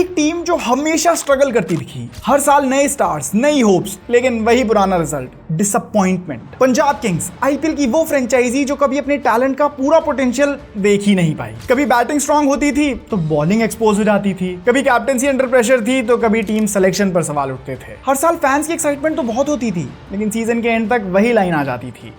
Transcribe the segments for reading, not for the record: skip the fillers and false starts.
एक टीम जो हमेशा स्ट्रगल करती थी, हर साल नए स्टार्स, नई होप्स, लेकिन वही पुराना result, disappointment. Punjab Kings IPL की वो फ्रेंचाइजी जो कभी अपने टैलेंट का पूरा पोटेंशियल देख ही नहीं पाई। कभी बैटिंग स्ट्रांग होती थी तो बॉलिंग एक्सपोज हो जाती थी, कभी कैप्टेंसी अंडर प्रेशर थी तो कभी टीम सिलेक्शन पर सवाल उठते थे। हर साल फैंस की एक्साइटमेंट तो बहुत होती थी, लेकिन सीजन के एंड तक वही लाइन आ जाती थी,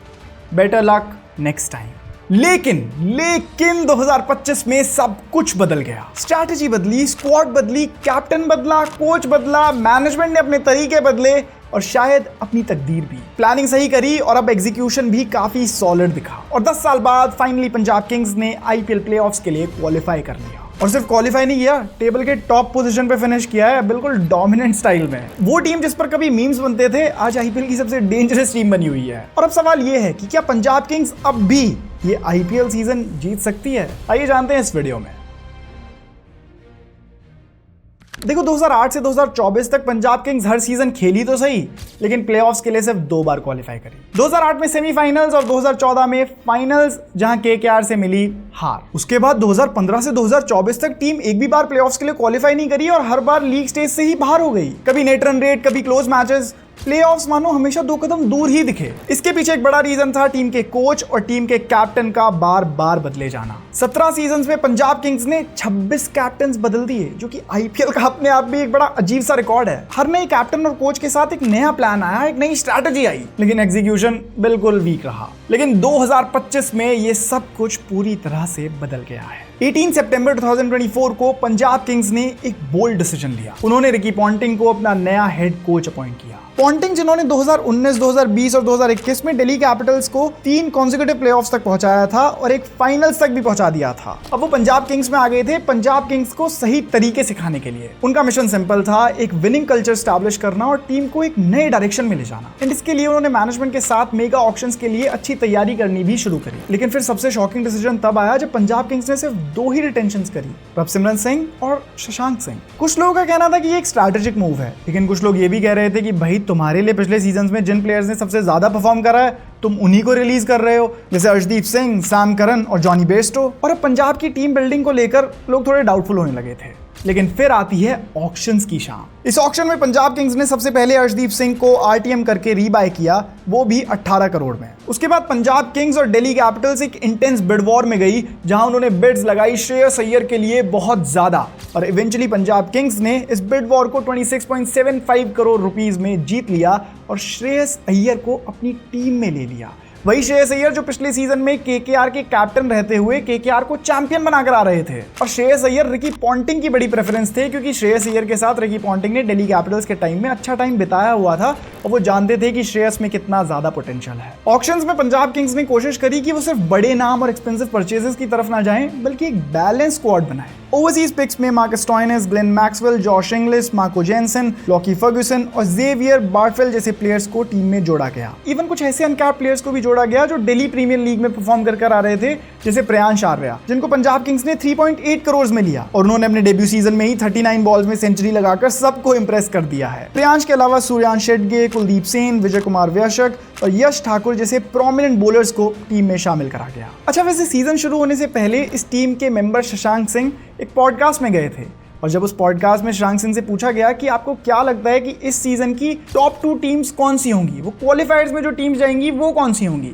बेटर लक नेक्स्ट टाइम। लेकिन 2025 में सब कुछ बदल गया। स्ट्रैटेजी बदली, स्क्वाड बदली, कैप्टन बदला, कोच बदला, मैनेजमेंट ने अपने तरीके बदले और शायद अपनी तकदीर भी। प्लानिंग सही करी और अब एग्जीक्यूशन भी काफी सॉलिड दिखा और 10 साल बाद फाइनली पंजाब किंग्स ने आईपीएल प्लेऑफ्स के लिए क्वालिफाई कर लिया। और सिर्फ क्वालिफाई नहीं किया, टेबल के टॉप पोजीशन पे फिनिश किया है, बिल्कुल डोमिनेंट स्टाइल में। वो टीम जिस पर कभी मीम्स बनते थे, आज आईपीएल की सबसे डेंजरस टीम बनी हुई है। और अब सवाल ये है कि क्या पंजाब किंग्स अब भी ये आईपीएल सीजन जीत सकती है? आइए जानते हैं इस वीडियो में। देखो, 2008 से 2024 तक पंजाब किंग्स हर सीजन खेली तो सही, लेकिन प्लेऑफ्स के लिए सिर्फ 2 बार क्वालिफाई करी। 2008 में सेमीफाइनल्स और 2014 में फाइनल्स, जहां केकेआर से मिली हार। उसके बाद 2015 से 2024 तक टीम एक भी बार प्लेऑफ्स के लिए क्वालिफाई नहीं करी और हर बार लीग स्टेज से ही बाहर हो गई। कभी नेट रन रेट, कभी क्लोज मैचेस, प्लेऑफ्स मानो हमेशा 2 कदम दूर ही दिखे। इसके पीछे एक बड़ा रीजन था टीम के कोच और टीम के कैप्टन का बार बार बदले जाना। 17 सीजन्स में पंजाब किंग्स ने 26 कैप्टन्स बदल दिए, जो कि आईपीएल का अपने आप भी एक बड़ा अजीब सा रिकॉर्ड है। हर नए कैप्टन और कोच के साथ एक नया प्लान आया, एक नई स्ट्रैटेजी आई, लेकिन एग्जीक्यूशन बिल्कुल वीक रहा। लेकिन 2025 में ये सब कुछ पूरी तरह से बदल गया है। 18 सितंबर 2024 को पंजाब किंग्स ने एक बोल्ड डिसीजन लिया। उन्होंने रिकी पॉन्टिंग को अपना नया हेड कोच अपॉइंट किया। पॉन्टिंग जिन्होंने 2019, 2020 और 2021 में दिल्ली कैपिटल्स को 3 कॉन्सेक्यूटिव प्लेऑफ्स तक पहुंचाया था और एक फाइनल्स तक भी पहुंचा दिया था। अब वो पंजाब किंग्स में आ गए थे पंजाब किंग्स को सही तरीके सिखाने के लिए। उनका मिशन सिंपल था, एक विनिंग कल्चर स्टैब्लिश करना और टीम को एक नए डायरेक्शन में ले जाना। एंड इसके लिए उन्होंने मैनेजमेंट के साथ मेगा ऑक्शंस के लिए अच्छी तैयारी करनी भी शुरू करी। लेकिन फिर सबसे शॉकिंग डिसीजन तब आया जब पंजाब किंग्स ने सिर्फ 2 ही रिटेंशंस करी, प्रभसिमरन सिंह और शशांक सिंह। कुछ लोगों का कहना था कि ये एक स्ट्रैटेजिक मूव है, लेकिन कुछ लोग ये भी कह रहे थे कि भाई, तुम्हारे लिए पिछले सीजन्स में जिन प्लेयर्स ने सबसे ज्यादा परफॉर्म करा है, तुम उन्हीं को रिलीज कर रहे हो, जैसे अर्शदीप सिंह, सैम करन और जॉनी बेस्टो। और अब पंजाब की टीम बिल्डिंग को लेकर लोग थोड़े डाउटफुल होने लगे थे। लेकिन फिर आती है ऑक्शंस की शाम। इस ऑक्शन में पंजाब किंग्स ने सबसे पहले अर्शदीप सिंह को आरटीएम करके रीबाय किया, वो भी 18 करोड़ में। उसके बाद पंजाब किंग्स और दिल्ली कैपिटल्स एक इंटेंस बिड वॉर में गई, जहां उन्होंने बिड्स लगाई श्रेयस अय्यर के लिए बहुत ज्यादा, और इवेंचुअली पंजाब किंग्स ने इस बिड वॉर को 26.75 करोड़ रुपीस में जीत लिया और श्रेयस अय्यर को अपनी टीम में ले लिया। वही श्रेयस अय्यर जो पिछले सीजन में केकेआर के कैप्टन रहते हुए केकेआर को चैंपियन बनाकर आ रहे थे। और श्रेयस अय्यर रिकी पॉन्टिंग की बड़ी प्रेफरेंस थे, क्योंकि श्रेयस अय्यर के साथ रिकी पॉन्टिंग ने दिल्ली कैपिटल्स के टाइम में अच्छा टाइम बिताया हुआ था और वो जानते थे कि श्रेयस में कितना ज्यादा पोटेंशियल है। ऑक्शंस में पंजाब किंग्स ने कोशिश करी कि वो सिर्फ बड़े नाम और एक्सपेंसिव परचेजेस की तरफ ना जाएं, बल्कि एक बैलेंस स्क्वाड बनाएं। ओवरसीज पिक्स में Marcus Stoinis, Glenn Maxwell, Josh Inglis, Marco Jansen, Lockie Ferguson और जेवियर बार्टफेल जैसे प्लेयर्स को टीम में जोड़ा गया। इवन कुछ ऐसे अनकैप्ड प्लेयर्स को भी जोड़ा गया जो दिल्ली प्रीमियर लीग में परफॉर्म कर आ रहे थे, जैसे प्रियांश आर्या, जिनको पंजाब किंग्स ने 3.8 करोड़ में लिया और उन्होंने अपने डेब्यू सीजन में ही 39 बॉल्स में सेंचुरी लगाकर सबको इंप्रेस कर दिया है। प्रियांश के अलावा सूर्यांश शेट्गे, कुलदीप सेन, विजय कुमार व्याशक और यश ठाकुर जैसे प्रोमिनेंट बॉलर्स को टीम में शामिल करा गया। अच्छा, वैसे सीजन शुरू होने से पहले इस टीम के मेंबर शशांक सिंह एक पॉडकास्ट में गए थे और जब उस पॉडकास्ट में शशांक सिंह से पूछा गया कि आपको क्या लगता है कि इस सीजन की टॉप 2 टीम्स कौन सी होंगी, वो क्वालिफायर्स में जो टीम्स जाएंगी वो कौन सी होंगी,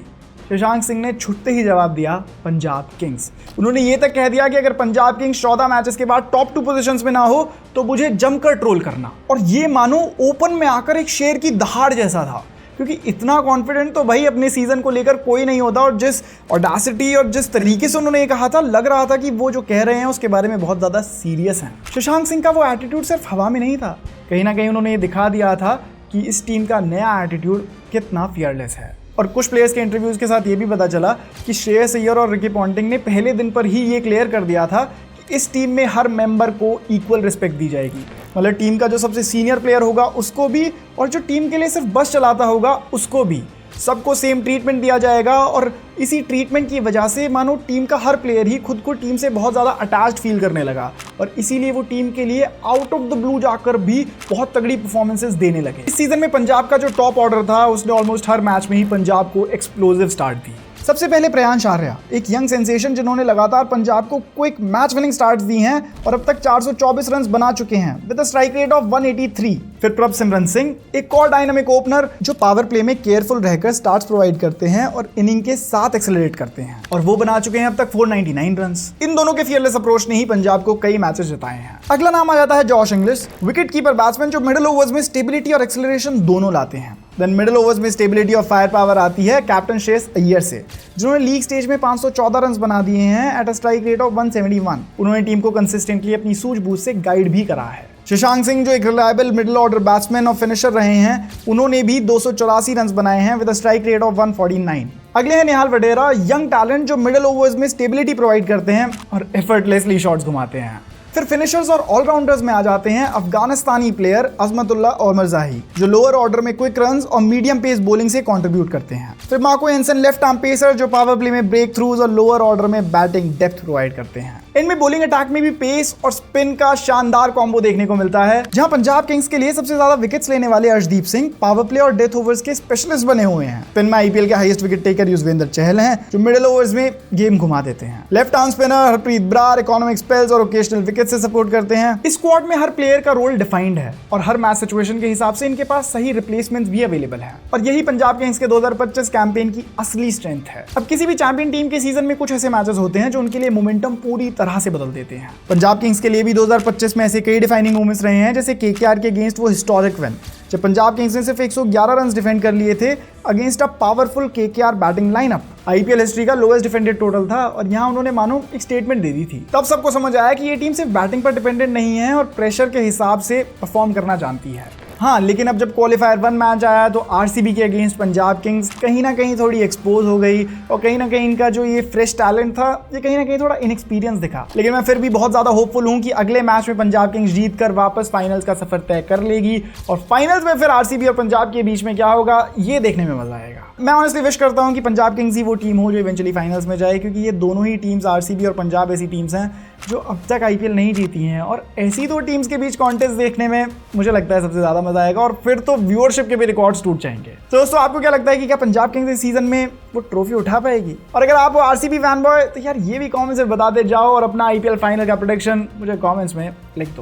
शशांक सिंह ने छुट्टे ही जवाब दिया, पंजाब किंग्स। उन्होंने ये तक कह दिया कि अगर पंजाब किंग्स 14 मैचेस के बाद टॉप 2 पोजीशंस में ना हो तो मुझे जमकर ट्रोल करना। और ये मानो ओपन में आकर एक शेर की दहाड़ जैसा था, क्योंकि इतना कॉन्फिडेंट तो भाई अपने सीजन को लेकर कोई नहीं होता। और जिस ऑडासिटी और जिस तरीके से उन्होंने ये कहा था, लग रहा था कि वो जो कह रहे हैं उसके बारे में बहुत ज़्यादा सीरियस हैं। शशांक सिंह का वो एटीट्यूड सिर्फ हवा में नहीं था, कहीं ना कहीं उन्होंने ये दिखा दिया था कि इस टीम का नया एटीट्यूड कितना फियरलेस है। और कुछ प्लेयर्स के इंटरव्यूज के साथ ये भी पता चला कि श्रेयस अय्यर और रिकी पॉन्टिंग ने पहले दिन पर ही ये क्लियर कर दिया था कि इस टीम में हर मेंबर को इक्वल रिस्पेक्ट दी जाएगी। मतलब टीम का जो सबसे सीनियर प्लेयर होगा उसको भी, और जो टीम के लिए सिर्फ बस चलाता होगा उसको भी, सबको सेम ट्रीटमेंट दिया जाएगा। और इसी ट्रीटमेंट की वजह से मानो टीम का हर प्लेयर ही खुद को टीम से बहुत ज़्यादा अटैच्ड फील करने लगा और इसीलिए वो टीम के लिए आउट ऑफ द ब्लू जाकर भी बहुत तगड़ी परफॉर्मेंसेस देने लगे। इस सीजन में पंजाब का जो टॉप ऑर्डर था उसने ऑलमोस्ट हर मैच में ही पंजाब को एक्सप्लोसिव स्टार्ट दी। सबसे पहले प्रियांश आर्या, एक यंग सेंसेशन जिन्होंने लगातार पंजाब को quick match winning start the हैं और अब तक 424 रन बना चुके हैं with a strike rate of 183। फिर प्रभसिमरन सिंह, एक और डायनामिक ओपनर जो पावर प्ले में केयरफुल रहकर स्टार्ट्स प्रोवाइड करते हैं और इनिंग के साथ एक्सेलरेट करते हैं, और वो बना चुके हैं अब तक 499 रन। इन दोनों के फियरलेस अप्रोच ने ही पंजाब को कई मैचेस जिताए हैं। अगला नाम आ जाता है Josh Inglis, wicket keeper batsman जो मिडिल ओवर्स में स्टेबिलिटी और एक्सेलरेशन दोनों लाते हैं। देन मिडिल ओवर्स में स्टेबिलिटी और फायर पावर आती है कैप्टन श्रेयस अय्यर से, जिन्होंने लीग स्टेज में 514 रन बना दिए हैं at a strike rate of 171। उन्होंने टीम को कंसिस्टेंटली अपनी सूझबूझ से गाइड भी करा है। शशांक सिंह जो एक रिलायबल मिडिल ऑर्डर बैट्समैन और फिनिशर रहे हैं, उन्होंने भी 284 रन बनाए हैं with a strike rate of 149। अगले हैं निहाल वडेरा, यंग टैलेंट जो मिडिल ओवर्स में स्टेबिलिटी प्रोवाइड करते हैं और एफर्टलेसली शॉट्स घुमाते हैं। फिर फिनिशर्स और ऑलराउंडर्स में आ जाते हैं अफगानिस्तानी प्लेयर अजमतुल्लाह ओमरजाही, जो लोअर ऑर्डर में क्विक रन्स और मीडियम पेस बॉलिंग से कंट्रीब्यूट करते हैं। फिर मार्को एंसन, लेफ्ट आर्म पेसर जो पावर प्ले में ब्रेक थ्रूज और लोअर ऑर्डर में बैटिंग डेप्थ प्रोवाइड करते हैं। इनमें बॉलिंग अटैक में भी पेस और स्पिन का शानदार कॉम्बो देखने को मिलता है, जहां पंजाब किंग्स के लिए सबसे ज्यादा विकेट्स लेने वाले अर्शदीप सिंह पावर प्ले और डेथ ओवर्स के स्पेशलिस्ट बने हुए हैं। स्पिन में आईपीएल के highest wicket taker Yuzvendra Chahal हैं, जो मिडिल ओवर्स में गेम घुमा देते हैं। Left arm spinner Harpreet Brar economic spells और ओकेजनल विकेट से सपोर्ट करते हैं। इस स्क्वाड में हर प्लेयर का रोल डिफाइंड है और हर मैच सिचुएशन के हिसाब से इनके पास सही रिप्लेसमेंट्स भी अवेलेबल हैं, और यही पंजाब किंग्स के 2025 कैंपेन की असली स्ट्रेंथ है। अब किसी भी चैंपियन टीम के सीजन में कुछ ऐसे मैचेस होते हैं जो उनके लिए मोमेंटम पूरी तरह से बदल देते हैं। पंजाब किंग्स के लिए भी 2025 में ऐसे कई डिफाइनिंग मोमेंट्स रहे हैं, जैसे केकेआर के अगेंस्ट वो हिस्टोरिक विन जब पंजाब किंग्स ने सिर्फ 111 रन डिफेंड कर लिए थे against a powerful KKR batting lineup. IPL history का लोएस्ट डिफेंडेड टोटल था और यहां उन्होंने मानो एक स्टेटमेंट दे दी थी। तब सबको समझ आया कि ये टीम सिर्फ बैटिंग पर डिपेंडेंट नहीं है और प्रेशर के हिसाब से परफॉर्म करना जानती है। हाँ, लेकिन अब जब क्वालिफायर 1 मैच आया तो आरसीबी के अगेंस्ट पंजाब किंग्स कहीं ना कहीं थोड़ी एक्सपोज हो गई और कहीं ना कहीं इनका जो ये फ्रेश टैलेंट था ये कहीं ना कहीं थोड़ा इनएक्सपीरियंस दिखा। लेकिन मैं फिर भी बहुत ज़्यादा होपफुल हूँ कि अगले मैच में पंजाब किंग्स जीत कर वापस फाइनल्स का सफर तय कर लेगी और फाइनल्स में फिर आरसीबी और पंजाब के बीच में क्या होगा ये देखने में मजा आएगा। मैं ऑनेस्टली विश करता हूँ कि पंजाब किंग्स ही वो टीम हो जो इवेंचुअली फाइनल्स में जाए, क्योंकि ये दोनों ही टीम्स आरसीबी और पंजाब ऐसी टीम्स हैं जो अब तक आईपीएल नहीं जीती हैं, और ऐसी दो टीम्स के बीच कॉन्टेस्ट देखने में मुझे लगता है सबसे ज़्यादा मजा आएगा और फिर तो व्यूअरशिप के भी रिकॉर्ड्स टूट जाएंगे। तो दोस्तों, आपको क्या लगता है कि क्या पंजाब किंग्स इस सीजन में वो ट्रॉफी उठा पाएगी? और अगर आप आरसीबी फैन बॉय तो यार ये भी कमेंट्स में बताते जाओ और अपना आईपीएल फाइनल का प्रेडिक्शन मुझे कमेंट्स में लिख दो।